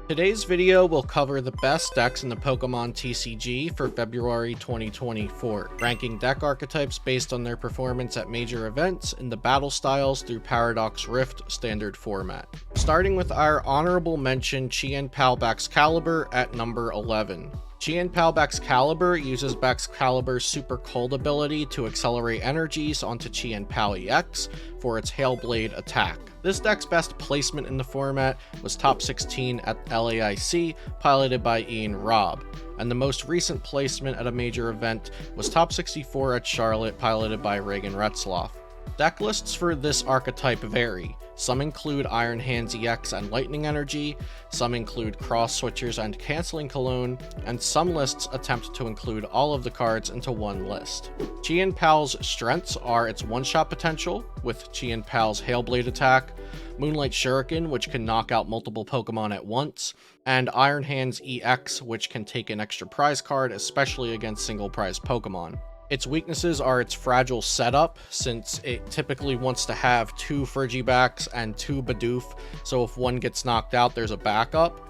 Today's video will cover the best decks in the Pokemon TCG for February 2024, ranking deck archetypes based on their performance at major events in the battle styles through Paradox Rift standard format. Starting with our honorable mention Chien Pao Baxcalibur at number 11. Chien Pao Baxcalibur uses Baxcalibur's Super Cold ability to accelerate energies onto Chien Pao EX for its Hailblade attack. This deck's best placement in the format was top 16 at LAIC, piloted by Ian Robb, and the most recent placement at a major event was top 64 at Charlotte, piloted by Reagan Retzloff. Deck lists for this archetype vary. Some include Iron Hands EX and Lightning Energy, some include Cross Switchers and Canceling Cologne, and some lists attempt to include all of the cards into one list. Chien Pao's strengths are its one-shot potential, with Chien Pao's Hailblade attack, Moonlight Shuriken, which can knock out multiple Pokemon at once, and Iron Hands EX, which can take an extra prize card, especially against single prize Pokemon. Its weaknesses are its fragile setup, since it typically wants to have 2 Frigibacks and 2 Bidoof, so if one gets knocked out, there's a backup.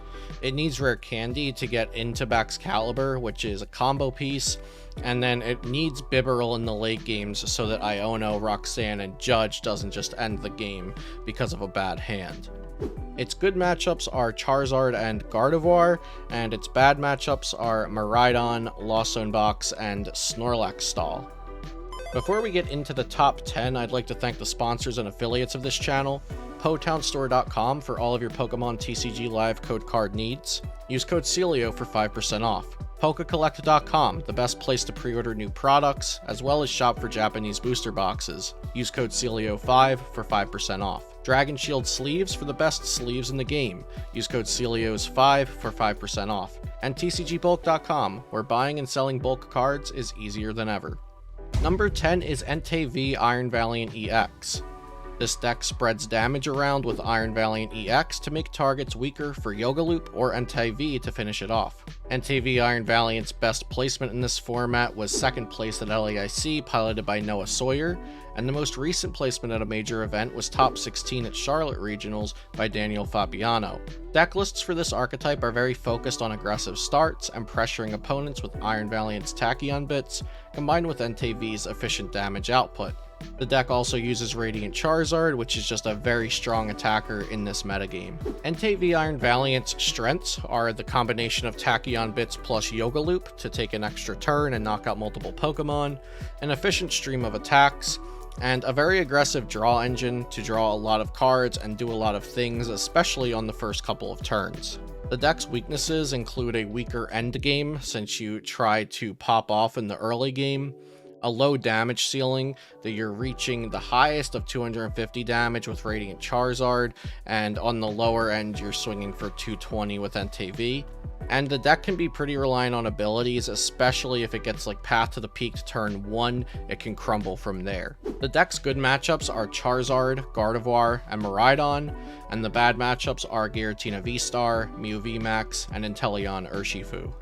It needs Rare Candy to get into Baxcalibur, which is a combo piece, and then it needs Bibarel in the late games so that Iono, Roxanne, and Judge doesn't just end the game because of a bad hand. Its good matchups are Charizard and Gardevoir, and its bad matchups are Miraidon, Lawson Box, and Snorlax Stall. Before we get into the top 10, I'd like to thank the sponsors and affiliates of this channel, PotownStore.com for all of your Pokemon TCG Live code card needs. Use code Celio for 5% off. PokeCollect.com, the best place to pre-order new products, as well as shop for Japanese booster boxes. Use code Celio5 for 5% off. Dragon Shield sleeves for the best sleeves in the game. Use code Celios5 for 5% off. And TCGBulk.com, where buying and selling bulk cards is easier than ever. Number 10 is Entei V Iron Valiant EX. This deck spreads damage around with Iron Valiant EX to make targets weaker for Yoga Loop or Entei V to finish it off. Entei V Iron Valiant's best placement in this format was second place at LAIC, piloted by Noah Sawyer, and the most recent placement at a major event was top 16 at Charlotte Regionals by Daniel Fabiano. Deck lists for this archetype are very focused on aggressive starts and pressuring opponents with Iron Valiant's Tachyon bits, combined with Entei V's efficient damage output. The deck also uses Radiant Charizard, which is just a very strong attacker in this metagame. Entei V Iron Valiant's strengths are the combination of Tachyon bits plus Yoga Loop to take an extra turn and knock out multiple Pokemon, an efficient stream of attacks, and a very aggressive draw engine to draw a lot of cards and do a lot of things, especially on the first couple of turns. The deck's weaknesses include a weaker endgame, since you try to pop off in the early game, a low damage ceiling that you're reaching the highest of 250 damage with Radiant Charizard, and on the lower end you're swinging for 220 with Entei V. And the deck can be pretty reliant on abilities, especially if it gets like Path to the Peak to turn 1, it can crumble from there. The deck's good matchups are Charizard, Gardevoir, and Miraidon, and the bad matchups are Giratina VSTAR, Mew VMAX, and Inteleon Urshifu.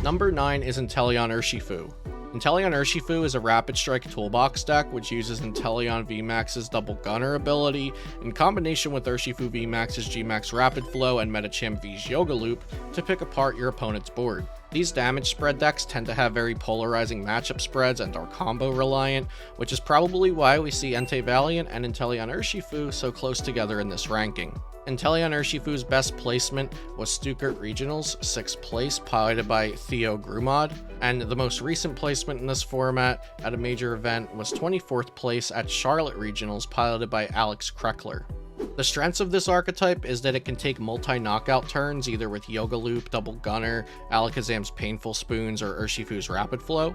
Number 9 is Inteleon Urshifu. Inteleon Urshifu is a Rapid Strike toolbox deck which uses Inteleon VMAX's Double Gunner ability in combination with Urshifu VMAX's Gmax Rapid Flow and Medicham V's Yoga Loop to pick apart your opponent's board. These damage spread decks tend to have very polarizing matchup spreads and are combo reliant, which is probably why we see Entei Valiant and Inteleon Urshifu so close together in this ranking. Inteleon Urshifu's best placement was Stuttgart Regionals, 6th place, piloted by Theo Grumad, and the most recent placement in this format at a major event was 24th place at Charlotte Regionals, piloted by Alex Kreckler. The strengths of this archetype is that it can take multi-knockout turns either with Yoga Loop, Double Gunner, Alakazam's Painful Spoons, or Urshifu's Rapid Flow.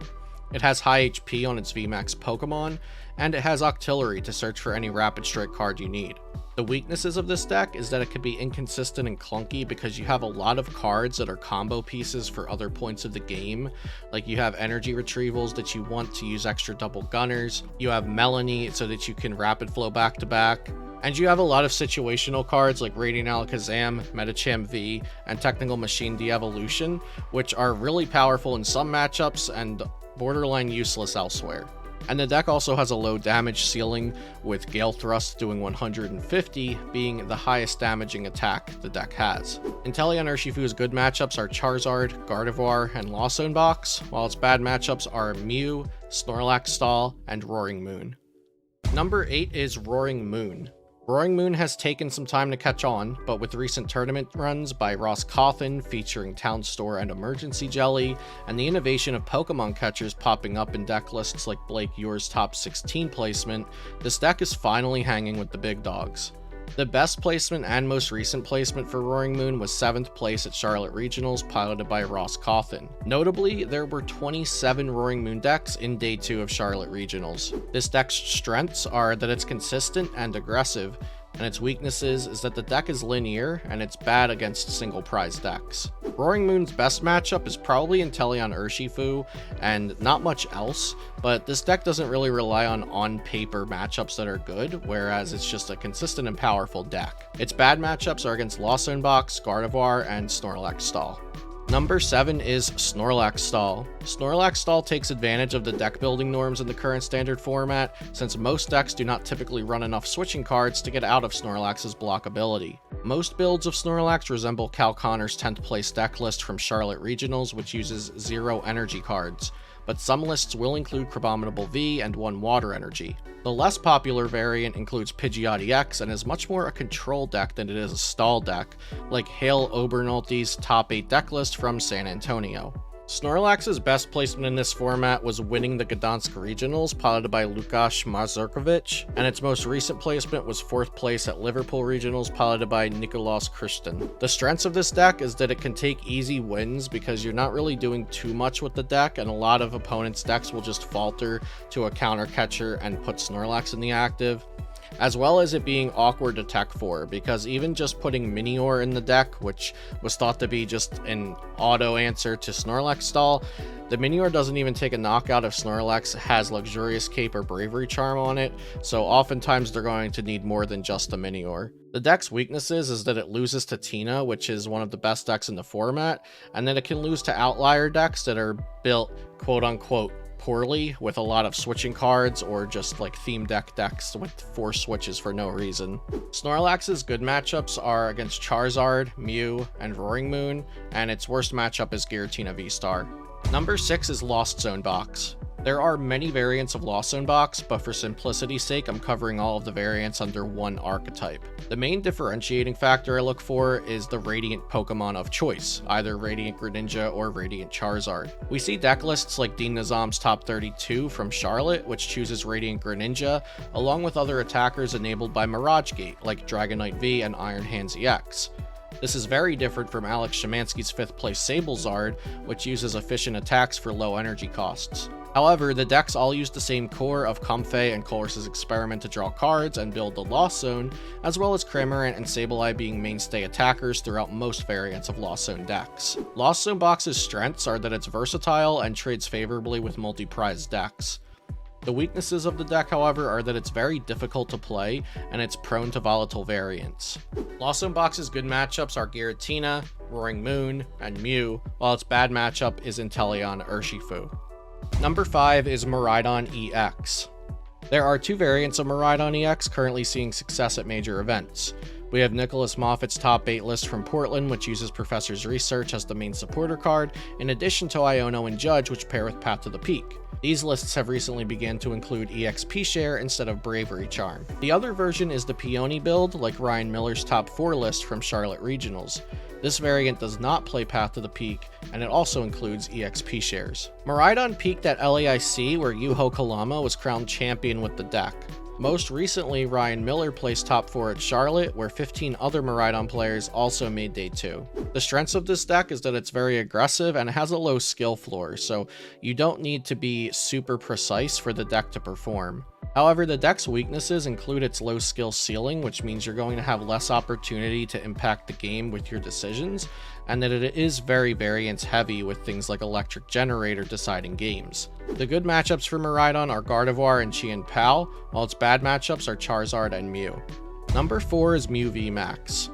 It has high HP on its VMAX Pokemon, and it has Octillery to search for any Rapid Strike card you need. The weaknesses of this deck is that it can be inconsistent and clunky because you have a lot of cards that are combo pieces for other points of the game. Like you have energy retrievals that you want to use extra Double Gunners, you have Melanie so that you can Rapid Flow back to back, and you have a lot of situational cards like Radiant Alakazam, Medicham V, and Technical Machine De-Evolution, which are really powerful in some matchups and borderline useless elsewhere. And the deck also has a low damage ceiling, with Gale Thrust doing 150 being the highest damaging attack the deck has. Inteleon Urshifu's good matchups are Charizard, Gardevoir, and Lost Zone Box, while its bad matchups are Mew, Snorlax Stall, and Roaring Moon. Number 8 is Roaring Moon. Roaring Moon has taken some time to catch on, but with recent tournament runs by Ross Cawthon featuring Town Store and Emergency Jelly, and the innovation of Pokemon catchers popping up in deck lists like Blake Yuer's top 16 placement, this deck is finally hanging with the big dogs. The best placement and most recent placement for Roaring Moon was 7th place at Charlotte Regionals, piloted by Ross Cawthon. Notably, there were 27 Roaring Moon decks in Day 2 of Charlotte Regionals. This deck's strengths are that it's consistent and aggressive, and its weaknesses is that the deck is linear and it's bad against single prize decks. Roaring Moon's best matchup is probably Inteleon Urshifu and not much else, but this deck doesn't really rely on paper matchups that are good, whereas it's just a consistent and powerful deck. Its bad matchups are against Lost Zone Box, Gardevoir, and Snorlax Stall. Number 7 is Snorlax Stall. Snorlax Stall takes advantage of the deck building norms in the current standard format, since most decks do not typically run enough switching cards to get out of Snorlax's blockability. Most builds of Snorlax resemble Cal Connor's 10th place deck list from Charlotte Regionals, which uses 0 energy cards, but some lists will include Crabominable V and 1 water energy. The less popular variant includes Pidgeotty X and is much more a control deck than it is a stall deck, like Hale Obernulty's top 8 deck list from San Antonio. Snorlax's best placement in this format was winning the Gdansk Regionals, piloted by Lukasz Mazurkiewicz, and its most recent placement was 4th place at Liverpool Regionals, piloted by Nikolaus Christian. The strengths of this deck is that it can take easy wins because you're not really doing too much with the deck, and a lot of opponents' decks will just falter to a counter catcher and put Snorlax in the active, as well as it being awkward to tech for, because even just putting Minior in the deck, which was thought to be just an auto answer to Snorlax Stall, the Minior doesn't even take a knockout if Snorlax has Luxurious Cape or Bravery Charm on it, so oftentimes they're going to need more than just a Minior. The deck's weaknesses is that it loses to Tina, which is one of the best decks in the format, and that it can lose to outlier decks that are built quote-unquote poorly with a lot of switching cards, or just like theme decks with 4 switches for no reason. Snorlax's good matchups are against Charizard, Mew, and Roaring Moon, and its worst matchup is Giratina VSTAR. Number 6 is Lost Zone Box. There are many variants of Lost Zone Box, but for simplicity's sake, I'm covering all of the variants under one archetype. The main differentiating factor I look for is the Radiant Pokemon of choice, either Radiant Greninja or Radiant Charizard. We see deck lists like Dean Nizam's Top 32 from Charlotte, which chooses Radiant Greninja, along with other attackers enabled by Mirage Gate, like Dragonite V and Iron Hands EX. This is very different from Alex Szymanski's 5th place Sablezard, which uses efficient attacks for low energy costs. However, the decks all use the same core of Comfey and Colress's Experiment to draw cards and build the Lost Zone, as well as Cramorant and Sableye being mainstay attackers throughout most variants of Lost Zone decks. Lost Zone Box's strengths are that it's versatile and trades favorably with multi-prize decks. The weaknesses of the deck, however, are that it's very difficult to play and it's prone to volatile variants. Lost Zone Box's good matchups are Giratina, Roaring Moon, and Mew, while its bad matchup is Inteleon Urshifu. Number 5 is Miraidon EX. There are 2 variants of Miraidon EX currently seeing success at major events. We have Nicholas Moffat's top 8 list from Portland, which uses Professor's Research as the main supporter card, in addition to Iono and Judge, which pair with Path to the Peak. These lists have recently begun to include EXP Share instead of Bravery Charm. The other version is the Peony build, like Ryan Miller's top 4 list from Charlotte Regionals. This variant does not play Path to the Peak, and it also includes EXP shares. Miraidon peaked at LAIC, where Yuho Kalama was crowned champion with the deck. Most recently, Ryan Miller placed top 4 at Charlotte, where 15 other Miraidon players also made Day 2. The strengths of this deck is that it's very aggressive and it has a low skill floor, so you don't need to be super precise for the deck to perform. However, the deck's weaknesses include its low skill ceiling, which means you're going to have less opportunity to impact the game with your decisions, and that it is very variance heavy with things like Electric Generator deciding games. The good matchups for Miraidon are Gardevoir and Chien Pao, while its bad matchups are Charizard and Mew. Number 4 is Mew VMAX.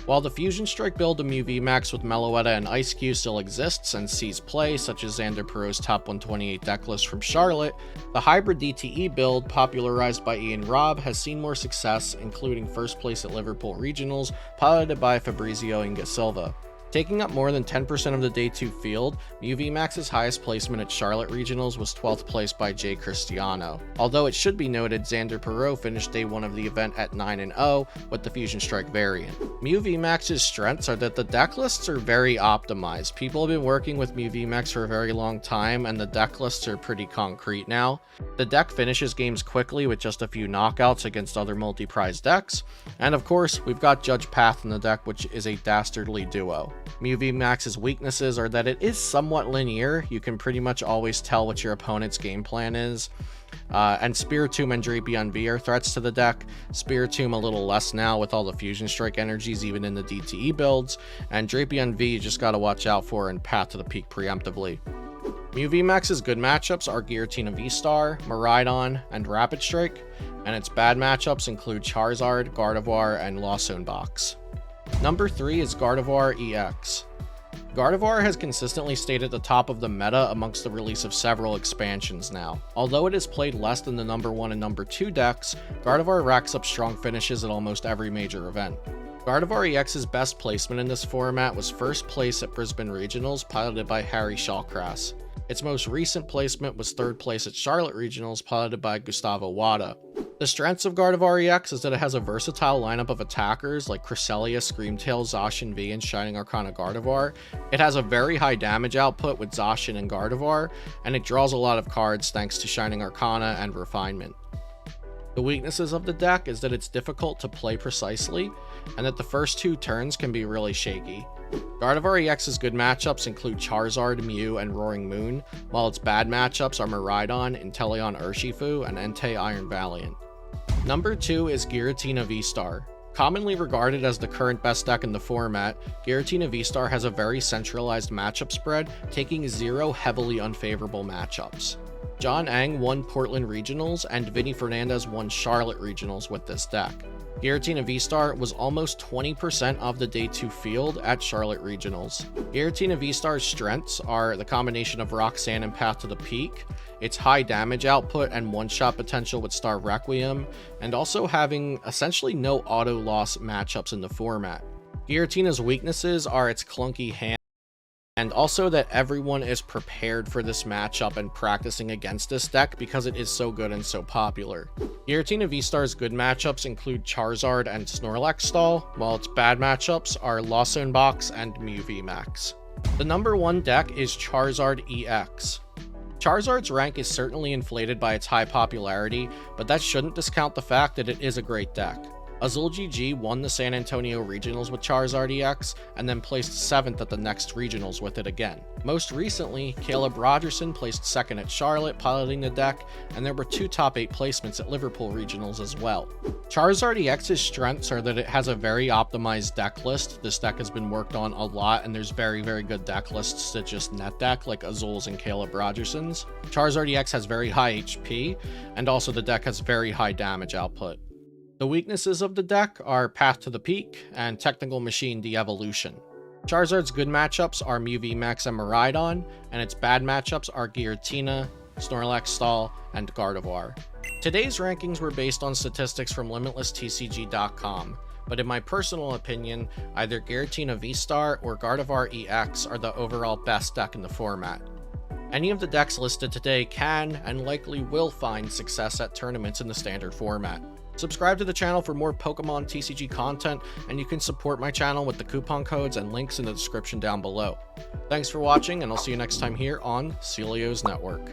While the Fusion Strike build of Mew VMAX with Meloetta and Ice Cube still exists and sees play, such as Xander Perot's top 128 deck list from Charlotte, the hybrid DTE build, popularized by Ian Robb, has seen more success, including first place at Liverpool Regionals, piloted by Fabrizio Ingasilva. Taking up more than 10% of the Day 2 field, Mew VMAX's highest placement at Charlotte Regionals was 12th place by Jay Cristiano. Although it should be noted, Xander Perot finished Day 1 of the event at 9-0 with the Fusion Strike variant. Mew VMAX's strengths are that the deck lists are very optimized. People have been working with Mew VMAX for a very long time, and the deck lists are pretty concrete now. The deck finishes games quickly with just a few knockouts against other multi-prize decks, and of course, we've got Judge Path in the deck, which is a dastardly duo. Mew VMAX's weaknesses are that it is somewhat linear. You can pretty much always tell what your opponent's game plan is. And Spiritomb and Drapion V are threats to the deck. Spiritomb a little less now with all the Fusion Strike energies even in the DTE builds, and Drapion V you just gotta watch out for and Path to the Peak preemptively. Mew VMAX's good matchups are Giratina VSTAR, Miraidon, and Rapid Strike, and its bad matchups include Charizard, Gardevoir, and Lawson Box. Number 3 is Gardevoir EX. Gardevoir has consistently stayed at the top of the meta amongst the release of several expansions now. Although it is played less than the number 1 and number 2 decks, Gardevoir racks up strong finishes at almost every major event. Gardevoir EX's best placement in this format was first place at Brisbane Regionals, piloted by Harry Shawcrass. Its most recent placement was third place at Charlotte Regionals, piloted by Gustavo Wada. The strengths of Gardevoir EX is that it has a versatile lineup of attackers like Cresselia, Screamtail, Zacian V, and Shining Arcana Gardevoir. It has a very high damage output with Zacian and Gardevoir, and it draws a lot of cards thanks to Shining Arcana and Refinement. The weaknesses of the deck is that it's difficult to play precisely, and that the first 2 turns can be really shaky. Gardevoir EX's good matchups include Charizard, Mew, and Roaring Moon, while its bad matchups are Miraidon, Inteleon Urshifu, and Entei Iron Valiant. Number 2 is Giratina VSTAR. Commonly regarded as the current best deck in the format, Giratina VSTAR has a very centralized matchup spread, taking 0 heavily unfavorable matchups. John Ang won Portland Regionals, and Vinny Fernandez won Charlotte Regionals with this deck. Giratina VSTAR was almost 20% of the Day 2 field at Charlotte Regionals. Giratina VSTAR's strengths are the combination of Roxanne and Path to the Peak, its high damage output and one-shot potential with Star Requiem, and also having essentially no auto-loss matchups in the format. Giratina's weaknesses are its clunky hand, and also that everyone is prepared for this matchup and practicing against this deck because it is so good and so popular. Giratina VSTAR's good matchups include Charizard and Snorlax Stall, while its bad matchups are Lawson Box and Mew VMAX. The number 1 deck is Charizard EX. Charizard's rank is certainly inflated by its high popularity, but that shouldn't discount the fact that it is a great deck. Azul GG won the San Antonio Regionals with Charizard EX, and then placed 7th at the next Regionals with it again. Most recently, Caleb Rogerson placed 2nd at Charlotte, piloting the deck, and there were 2 top 8 placements at Liverpool Regionals as well. Charizard EX's strengths are that it has a very optimized deck list. This deck has been worked on a lot, and there's very good deck lists that just net deck, like Azul's and Caleb Rogerson's. Charizard EX has very high HP, and also the deck has very high damage output. The weaknesses of the deck are Path to the Peak and Technical Machine De-Evolution. Charizard's good matchups are Mew VMAX and Miraidon, and its bad matchups are Giratina, Snorlax Stall, and Gardevoir. Today's rankings were based on statistics from LimitlessTCG.com, but in my personal opinion, either Giratina VSTAR or Gardevoir EX are the overall best deck in the format. Any of the decks listed today can and likely will find success at tournaments in the standard format. Subscribe to the channel for more Pokemon TCG content, and you can support my channel with the coupon codes and links in the description down below. Thanks for watching, and I'll see you next time here on Celio's Network.